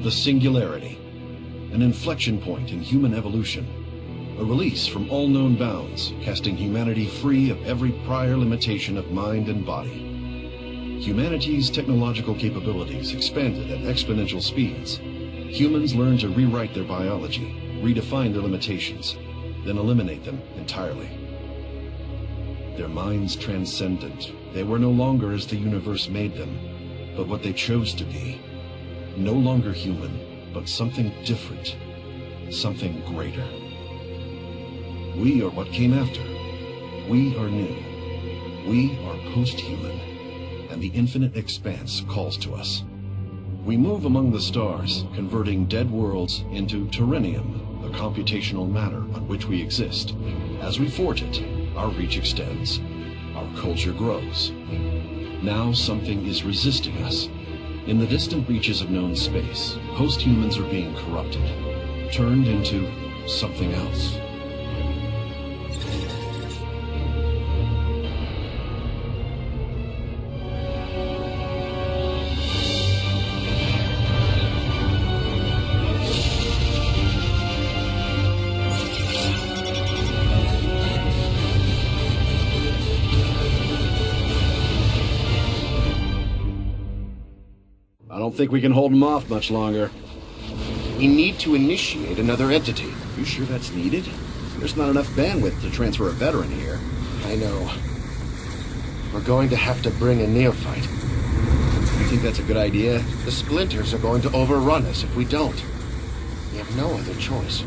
The Singularity, an inflection point in human evolution. A release from all known bounds, casting humanity free of every prior limitation of mind and body. Humanity's technological capabilities expanded at exponential speeds. Humans learned to rewrite their biology, redefine their limitations, then eliminate them entirely. Their minds transcendent, they were no longer as the universe made them, but what they chose to be. No longer human, but something different, something greater. We are what came after. We are new. We are post-human, and the infinite expanse calls to us. We move among the stars, converting dead worlds into terrenium, the computational matter on which we exist. As we forge it, our reach extends. Our culture grows. Now something is resisting us. In the distant reaches of known space, post-humans are being corrupted, turned into something else. I don't think we can hold them off much longer. We need to initiate another entity. You sure that's needed? There's not enough bandwidth to transfer a veteran here. I know. We're going to have to bring a neophyte. You think that's a good idea? The splinters are going to overrun us if we don't. We have no other choice.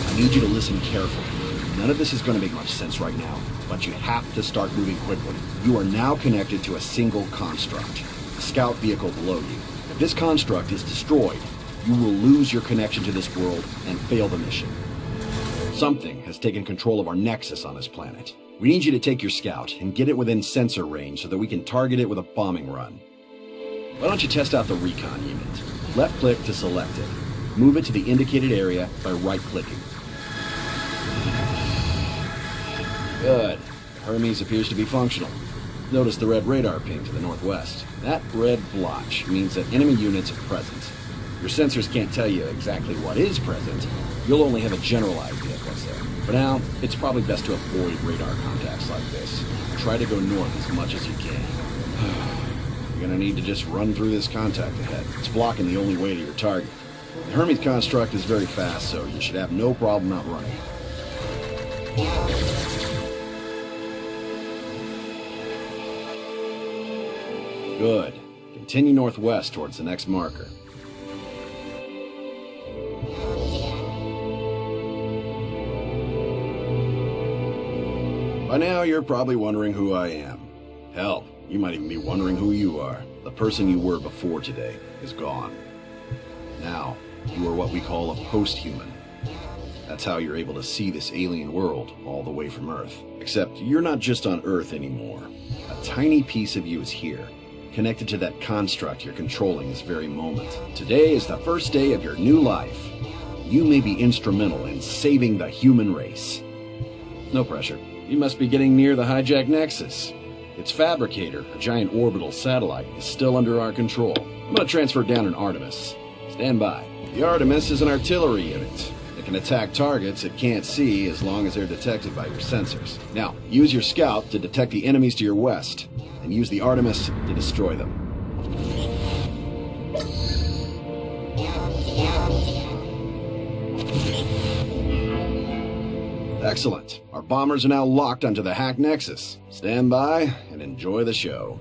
I need you to listen carefully. None of this is going to make much sense right now, but you have to start moving quickly. You are now connected to a single construct, a scout vehicle below you. If this construct is destroyed, you will lose your connection to this world and fail the mission. Something has taken control of our nexus on this planet. We need you to take your scout and get it within sensor range so that we can target it with a bombing run. Why don't you test out the recon unit? Left-click to select it. Move it to the indicated area by right-clicking. Good. Hermes appears to be functional. Notice the red radar ping to the northwest. That red blotch means that enemy units are present. Your sensors can't tell you exactly what is present. You'll only have a general idea of what's there. For now, it's probably best to avoid radar contacts like this. Try to go north as much as you can. You're gonna need to just run through this contact ahead. It's blocking the only way to your target. The Hermes construct is very fast, so you should have no problem outrunning it. Good. Continue northwest towards the next marker. By now, you're probably wondering who I am. Hell, you might even be wondering who you are. The person you were before today is gone. Now, you are what we call a post-human. That's how you're able to see this alien world all the way from Earth. Except you're not just on Earth anymore. A tiny piece of you is here, connected to that construct you're controlling this very moment. Today is the first day of your new life. You may be instrumental in saving the human race. No pressure. You must be getting near the hijacked nexus. Its fabricator, a giant orbital satellite, is still under our control. I'm going to transfer down an Artemis. Stand by. The Artemis is an artillery unit. It can attack targets it can't see as long as they're detected by your sensors. Now, use your scout to detect the enemies to your west, and use the Artemis to destroy them. Excellent. Our bombers are now locked onto the hacked nexus. Stand by and enjoy the show.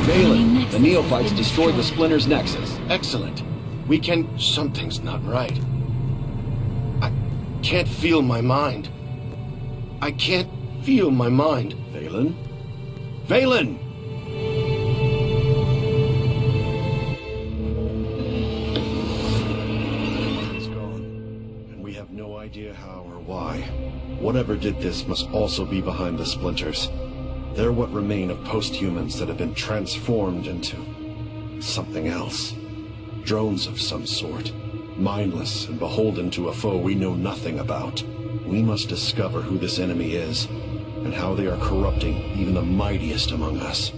Valen, the neophytes destroyed the Splinter's nexus. Excellent. We can... Something's not right. I can't feel my mind. I can't feel my mind. Valen? Valen! It's gone. And we have no idea how or why. Whatever did this must also be behind the Splinters. They're what remain of post-humans that have been transformed into something else. Drones of some sort. mindless and beholden to a foe we know nothing about. We must discover who this enemy is, and how they are corrupting even the mightiest among us.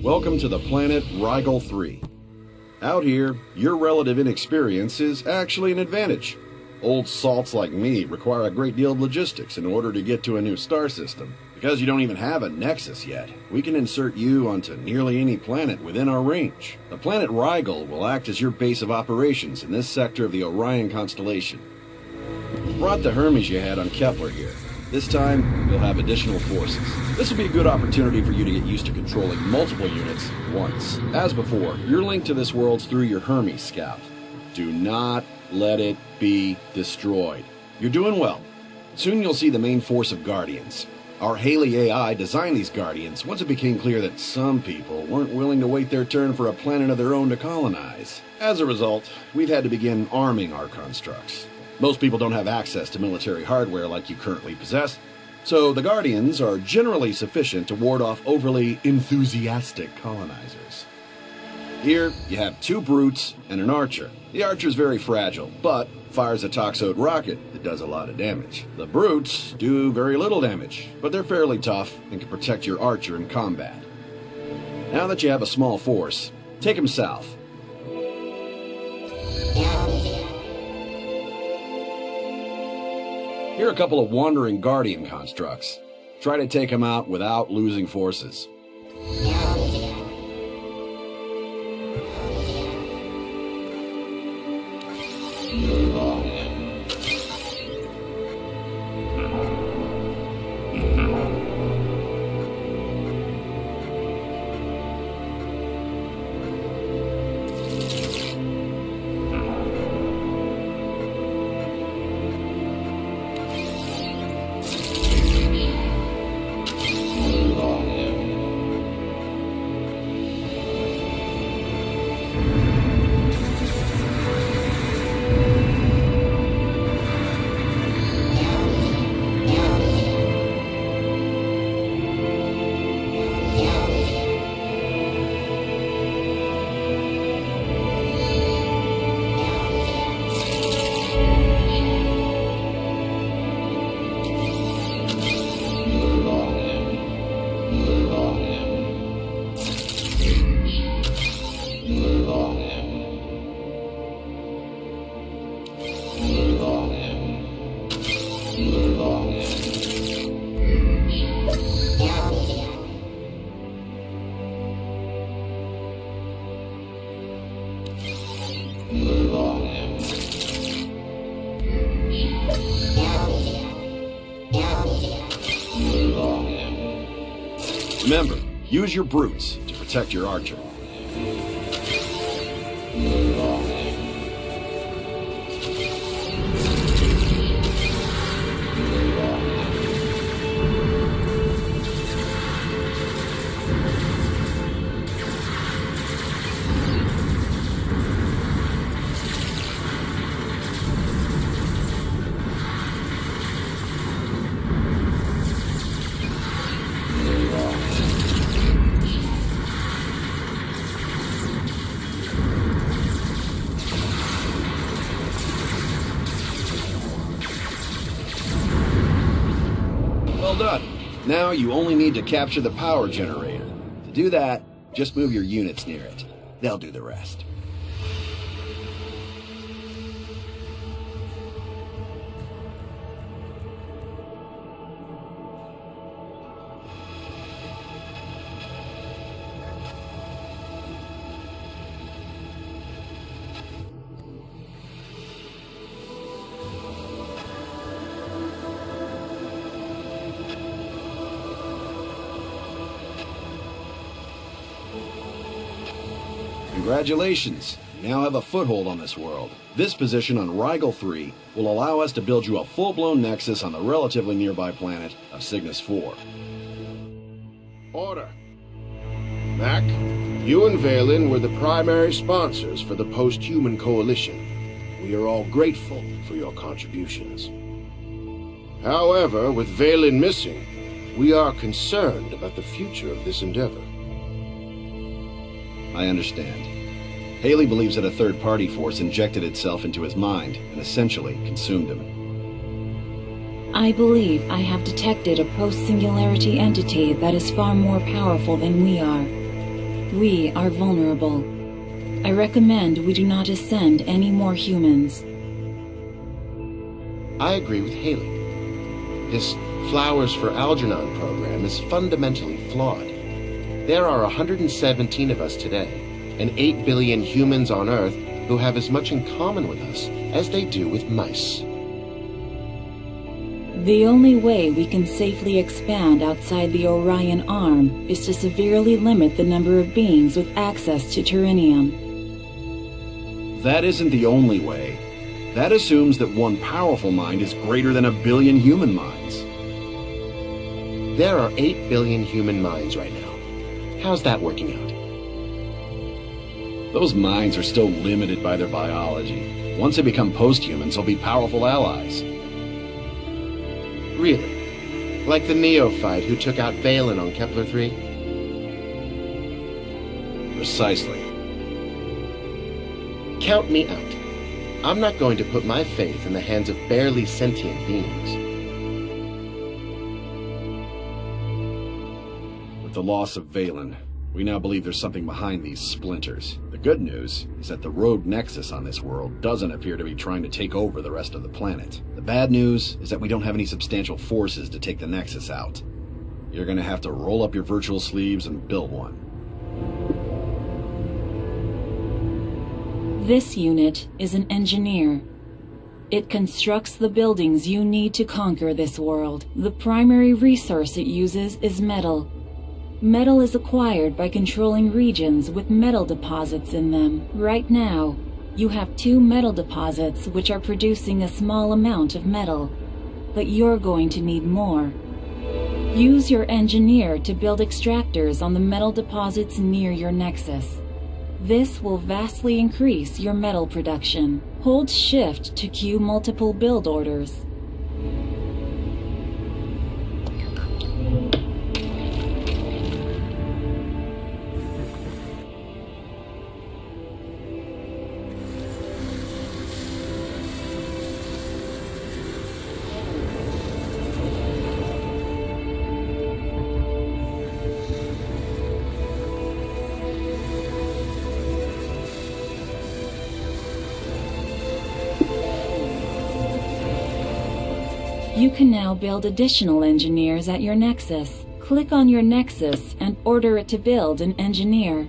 Welcome to the planet Rigel 3. Out here, your relative inexperience is actually an advantage. Old salts like me require a great deal of logistics in order to get to a new star system. Because you don't even have a nexus yet, we can insert you onto nearly any planet within our range. The planet Rigel will act as your base of operations in this sector of the Orion constellation. We brought the Hermes you had on Kepler here. This time, you'll have additional forces. This will be a good opportunity for you to get used to controlling multiple units once. As before, your link to this world's through your Hermes scout. Do not let it be destroyed. You're doing well. Soon you'll see the main force of Guardians. Our Haley AI designed these Guardians once it became clear that some people weren't willing to wait their turn for a planet of their own to colonize. As a result, we've had to begin arming our constructs. Most people don't have access to military hardware like you currently possess, so the Guardians are generally sufficient to ward off overly enthusiastic colonizers. Here, you have 2 brutes and an archer. The archer's very fragile, but fires a toxode rocket that does a lot of damage. The brutes do very little damage, but they're fairly tough and can protect your archer in combat. Now that you have a small force, take him south. Here are a couple of wandering Guardian constructs. Try to take them out without losing forces. Remember, use your brutes to protect your archer. Well done. Now you only need to capture the power generator. To do that, just move your units near it. They'll do the rest. Congratulations! You now have a foothold on this world. This position on Rigel 3 will allow us to build you a full-blown nexus on the relatively nearby planet of Cygnus 4. Order. Mac, you and Valen were the primary sponsors for the post-human coalition. We are all grateful for your contributions. However, with Valen missing, we are concerned about the future of this endeavor. I understand. Haley believes that a third-party force injected itself into his mind and essentially consumed him. I believe I have detected a post-singularity entity that is far more powerful than we are. We are vulnerable. I recommend we do not ascend any more humans. I agree with Haley. This Flowers for Algernon program is fundamentally flawed. There are 117 of us today, and 8 billion humans on Earth who have as much in common with us as they do with mice. The only way we can safely expand outside the Orion Arm is to severely limit the number of beings with access to Turinium. That isn't the only way. That assumes that one powerful mind is greater than 1 billion human minds. There are 8 billion human minds right now. How's that working out? Those minds are still limited by their biology. Once they become post-humans, they'll be powerful allies. Really? Like the neophyte who took out Valen on Kepler 3? Precisely. Count me out. I'm not going to put my faith in the hands of barely sentient beings. With the loss of Valen, we now believe there's something behind these splinters. The good news is that the rogue nexus on this world doesn't appear to be trying to take over the rest of the planet. The bad news is that we don't have any substantial forces to take the nexus out. You're gonna have to roll up your virtual sleeves and build one. This unit is an engineer. It constructs the buildings you need to conquer this world. The primary resource it uses is metal. Metal is acquired by controlling regions with metal deposits in them. Right now, you have 2 metal deposits which are producing a small amount of metal, but you're going to need more. Use your engineer to build extractors on the metal deposits near your nexus. This will vastly increase your metal production. Hold Shift to queue multiple build orders. You can now build additional engineers at your nexus. Click on your nexus and order it to build an engineer.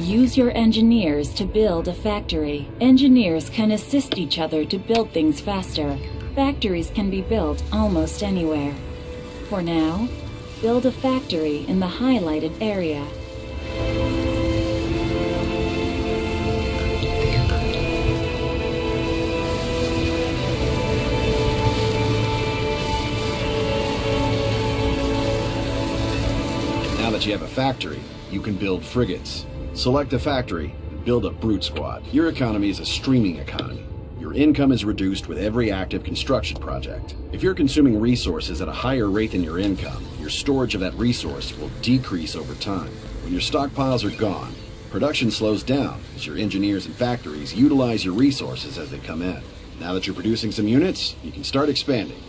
Use your engineers to build a factory. Engineers can assist each other to build things faster. Factories can be built almost anywhere. For now, build a factory in the highlighted area. Now that you have a factory, you can build frigates. Select a factory and build a brute squad. Your economy is a streaming economy. Your income is reduced with every active construction project. If you're consuming resources at a higher rate than your income, your storage of that resource will decrease over time. When your stockpiles are gone, production slows down as your engineers and factories utilize your resources as they come in. Now that you're producing some units, you can start expanding.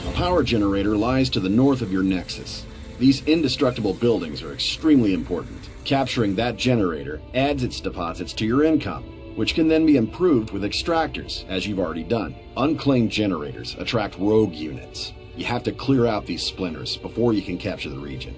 A power generator lies to the north of your nexus. These indestructible buildings are extremely important. Capturing that generator adds its deposits to your income, which can then be improved with extractors, as you've already done. Unclaimed generators attract rogue units. You have to clear out these splinters before you can capture the region.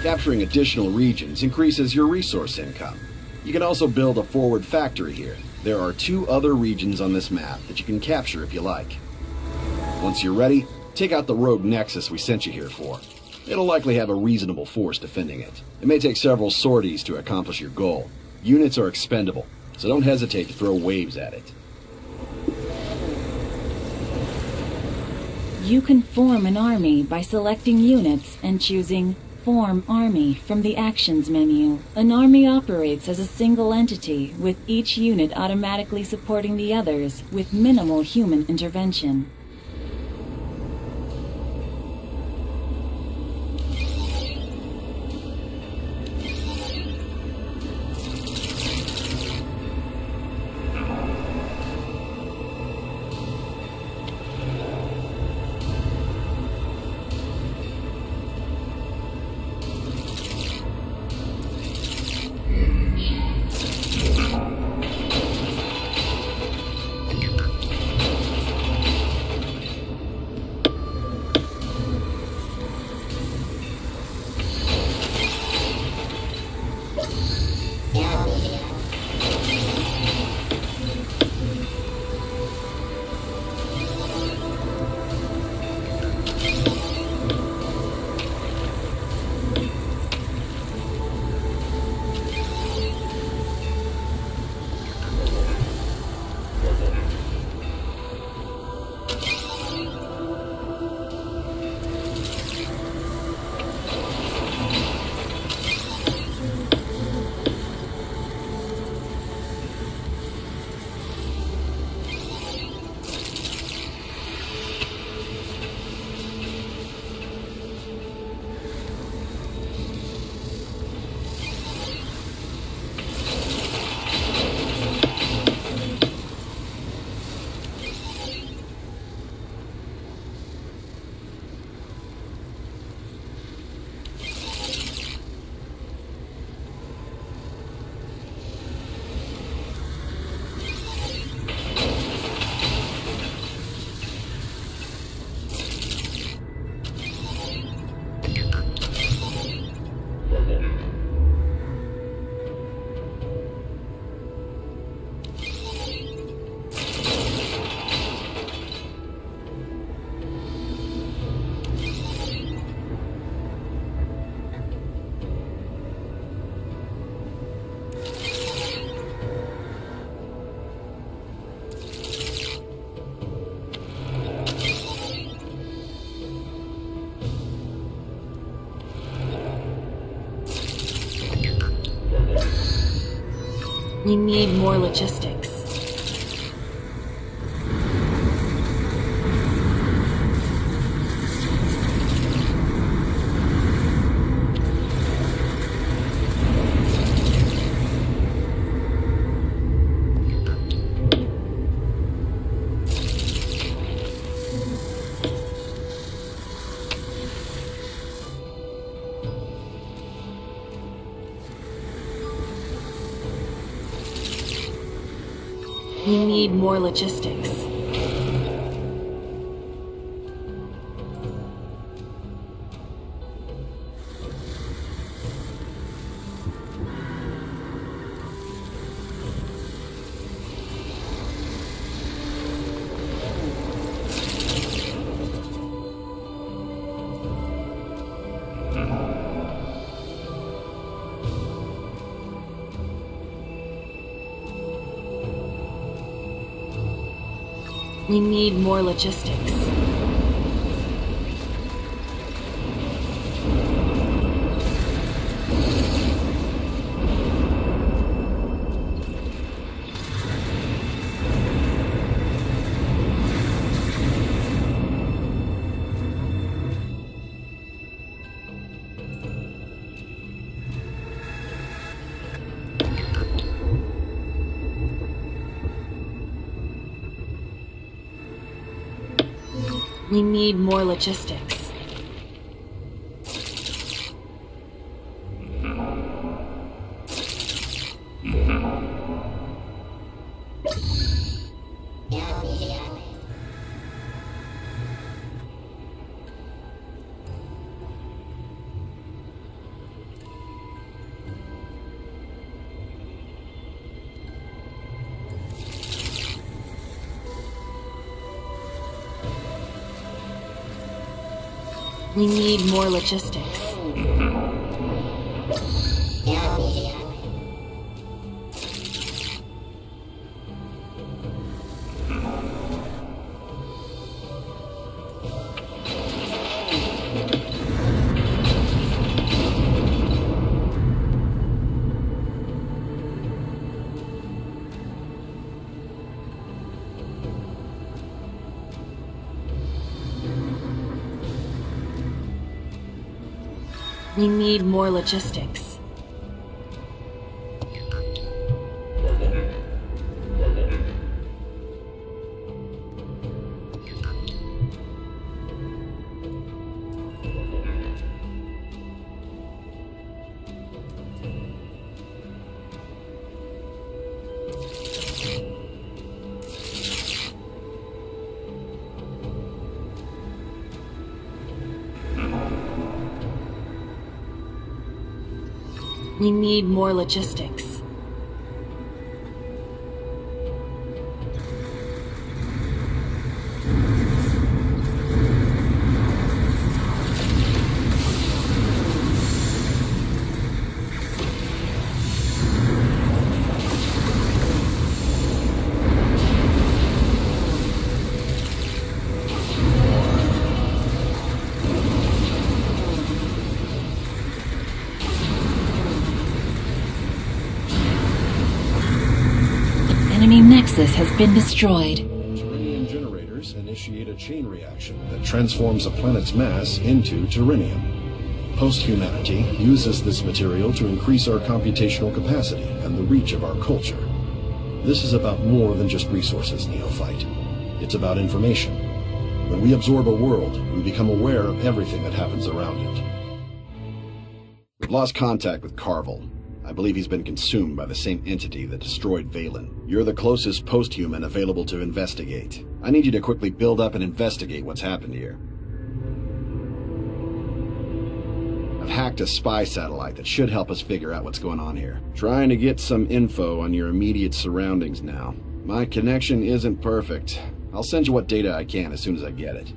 Capturing additional regions increases your resource income. You can also build a forward factory here. There are 2 other regions on this map that you can capture if you like. Once you're ready, take out the rogue nexus we sent you here for. It'll likely have a reasonable force defending it. It may take several sorties to accomplish your goal. Units are expendable, so don't hesitate to throw waves at it. You can form an army by selecting units and choosing Form Army from the Actions menu. An army operates as a single entity, with each unit automatically supporting the others with minimal human intervention. We need more logistics. We need more logistics. We need more logistics. We need more logistics. We need more logistics. We need more logistics. We need more logistics. Enemy nexus has been destroyed. Terrenium generators initiate a chain reaction that transforms a planet's mass into Terrenium. Post-humanity uses this material to increase our computational capacity and the reach of our culture. This is about more than just resources, Neophyte. It's about information. When we absorb a world, we become aware of everything that happens around it. We've lost contact with Carvel. I believe he's been consumed by the same entity that destroyed Valen. You're the closest post-human available to investigate. I need you to quickly build up and investigate what's happened here. I've hacked a spy satellite that should help us figure out what's going on here. Trying to get some info on your immediate surroundings now. My connection isn't perfect. I'll send you what data I can as soon as I get it.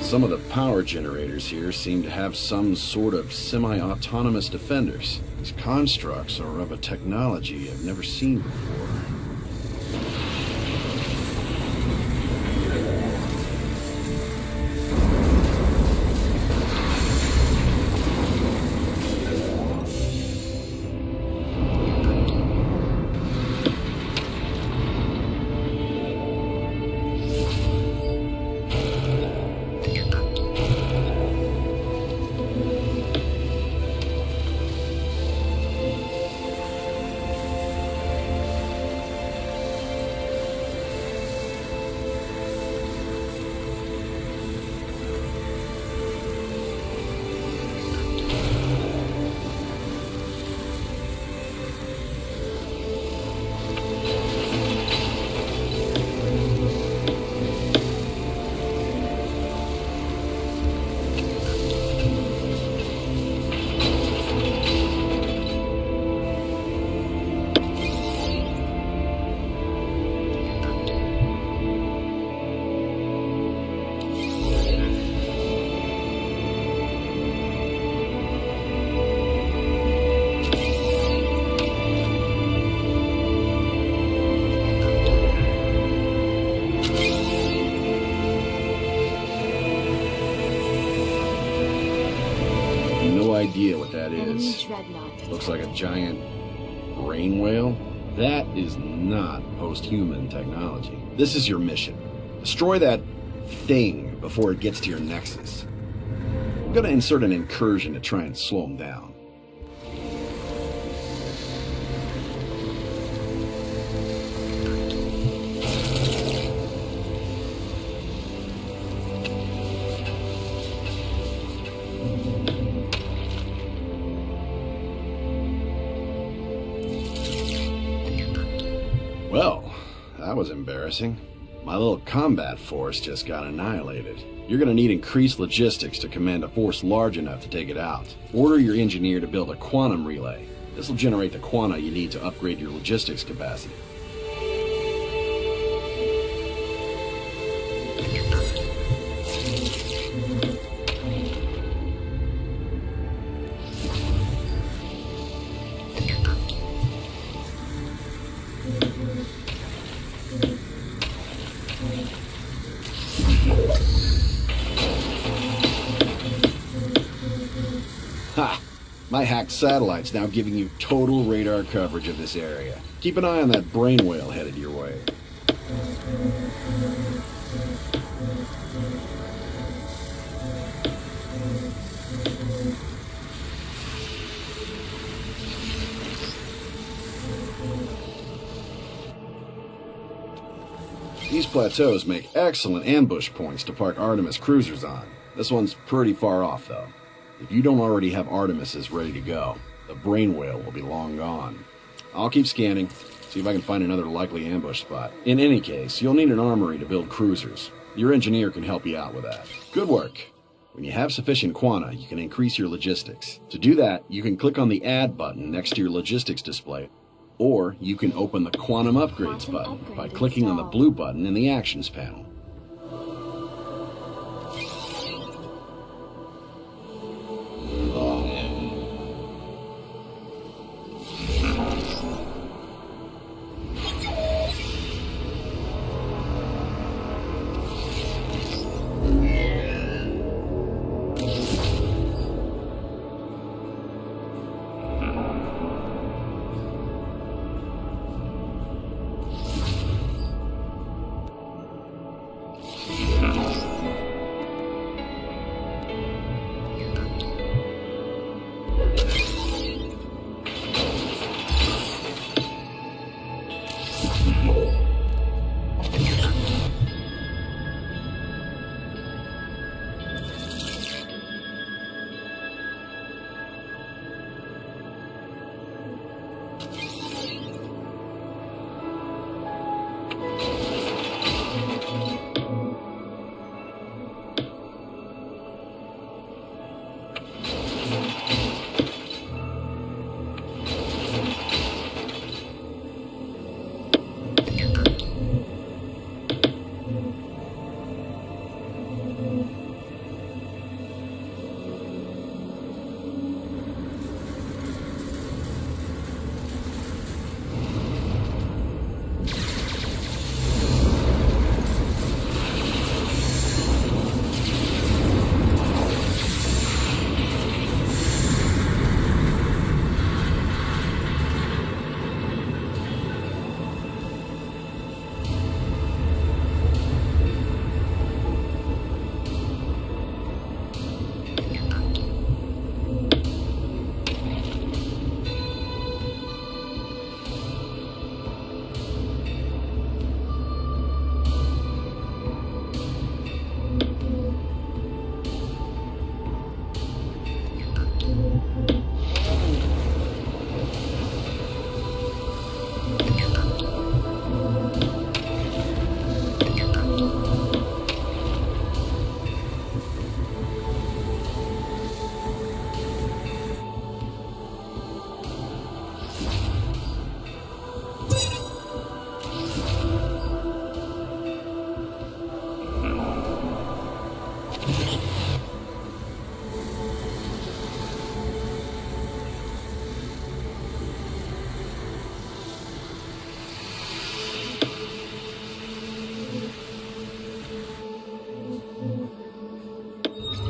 Some of the power generators here seem to have some sort of semi-autonomous defenders. These constructs are of a technology I've never seen before. Idea what that is. Looks like a giant brain whale. That is not post-human technology. This is your mission. Destroy that thing before it gets to your nexus. I'm gonna insert an incursion to try and slow him down. Well, that was embarrassing. My little combat force just got annihilated. You're gonna need increased logistics to command a force large enough to take it out. Order your engineer to build a quantum relay. This will generate the quanta you need to upgrade your logistics capacity. Ha! My hacked satellite's now giving you total radar coverage of this area. Keep an eye on that brain whale headed your way. These plateaus make excellent ambush points to park Artemis cruisers on. This one's pretty far off, though. If you don't already have Artemises ready to go, the brain whale will be long gone. I'll keep scanning, see if I can find another likely ambush spot. In any case, you'll need an armory to build cruisers. Your engineer can help you out with that. Good work. When you have sufficient quanta, you can increase your logistics. To do that, you can click on the Add button next to your logistics display, or you can open the Quantum Upgrades button by clicking on the blue button in the Actions panel.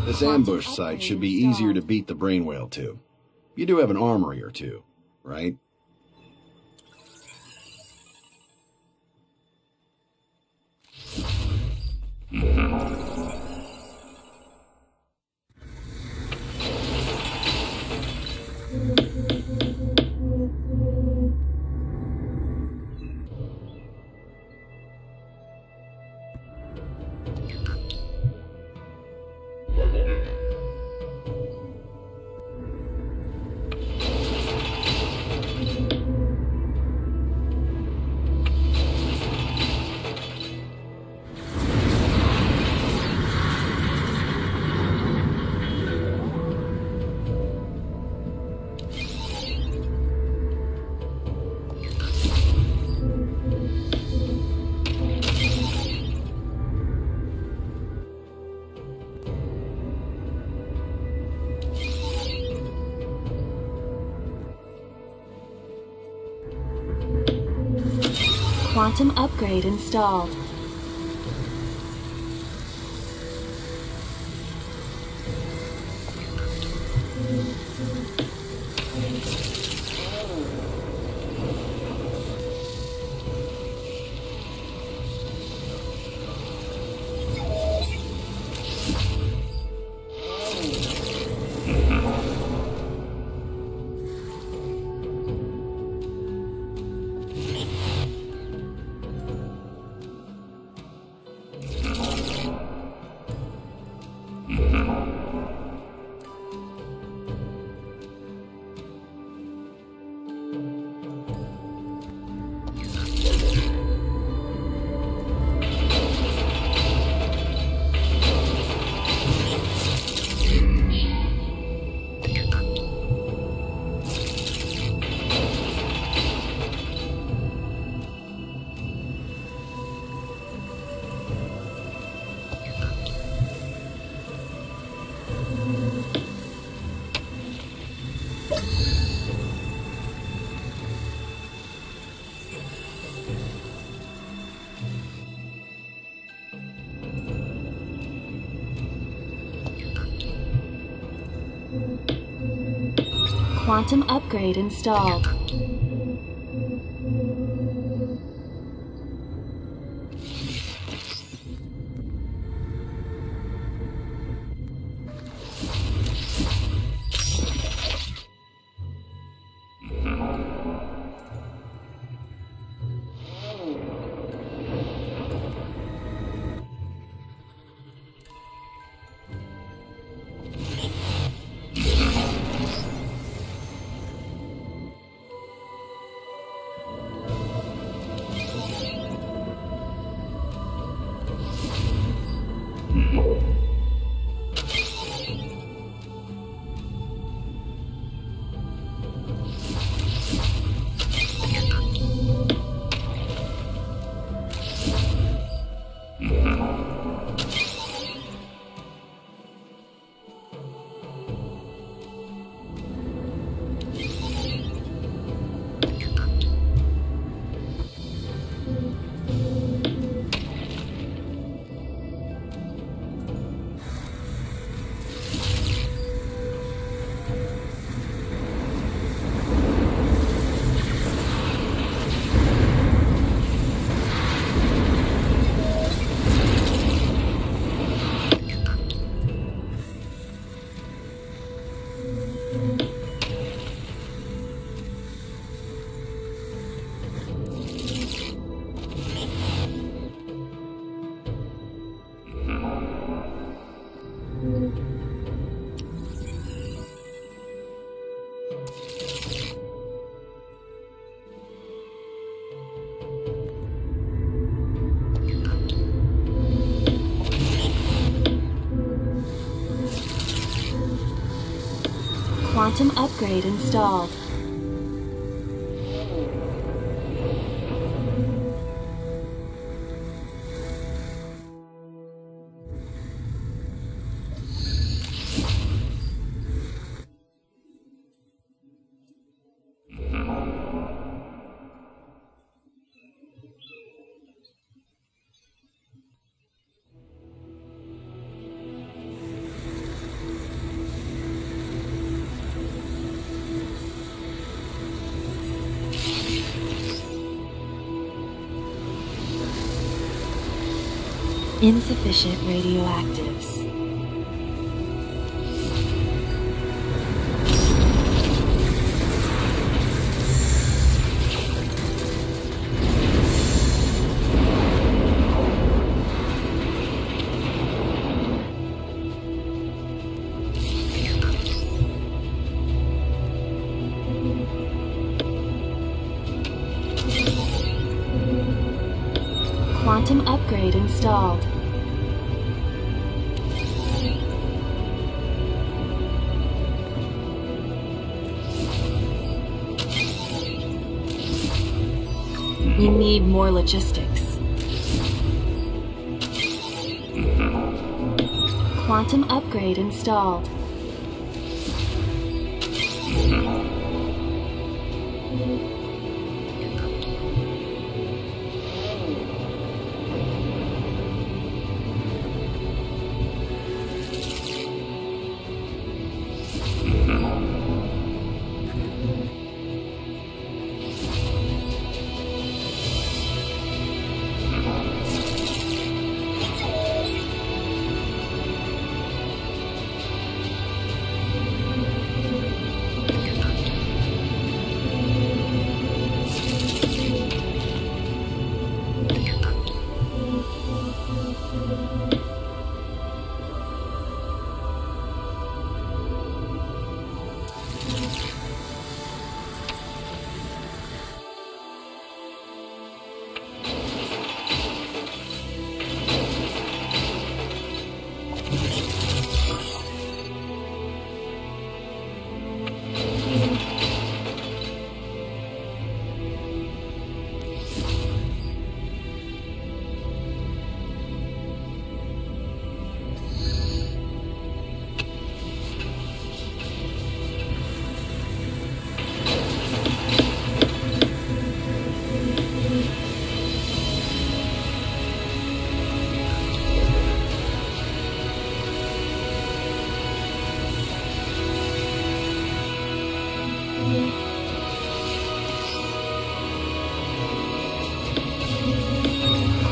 This ambush site should be easier to beat the brain whale to. You do have an armory or two, right? Quantum upgrade installed. Quantum upgrade installed. Quantum upgrade installed. Insufficient radioactives. Quantum upgrade installed. We need more logistics. Quantum upgrade installed.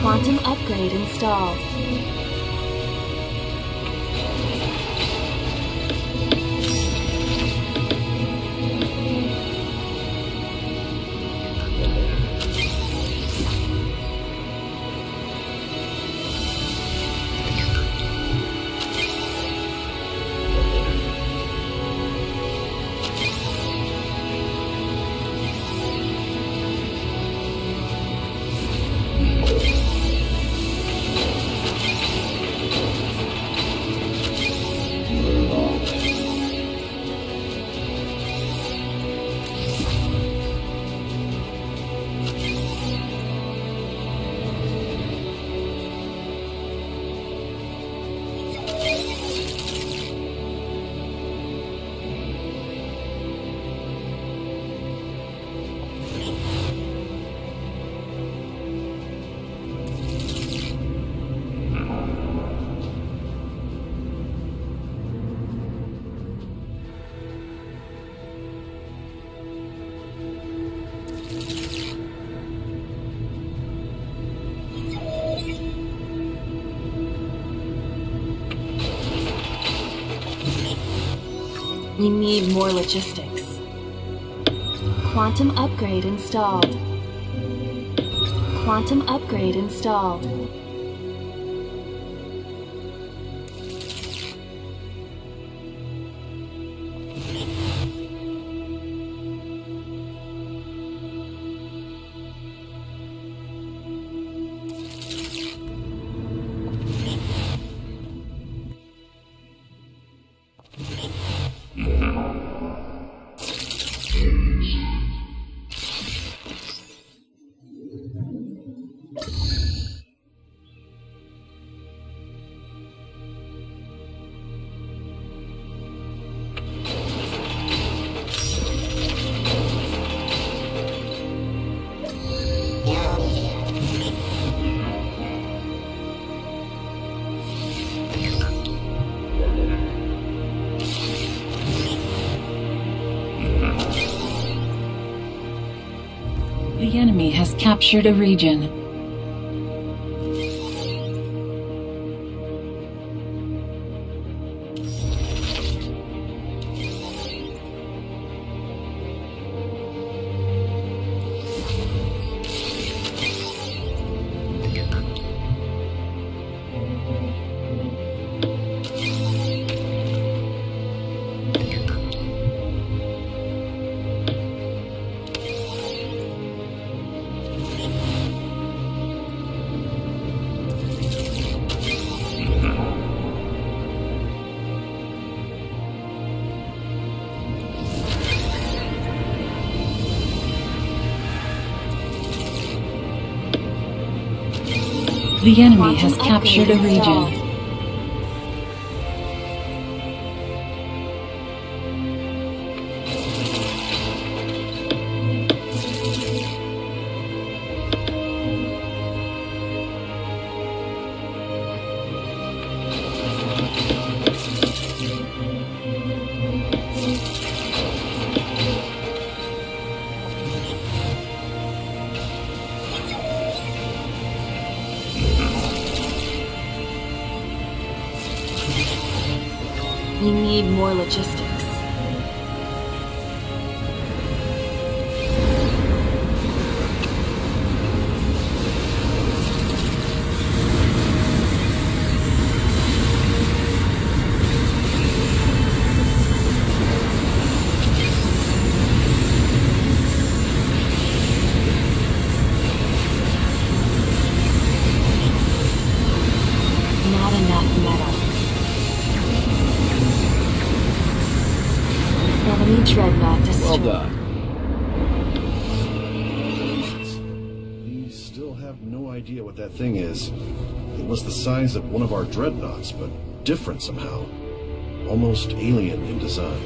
Quantum upgrade installed. We need more logistics. Quantum upgrade installed. Quantum upgrade installed. The enemy has captured a region. The enemy has captured a region. We need more logistics. enemy dreadnought Well destroyed. done. We still have no idea what that thing is. It was the size of one of our dreadnoughts, but different somehow. Almost alien in design.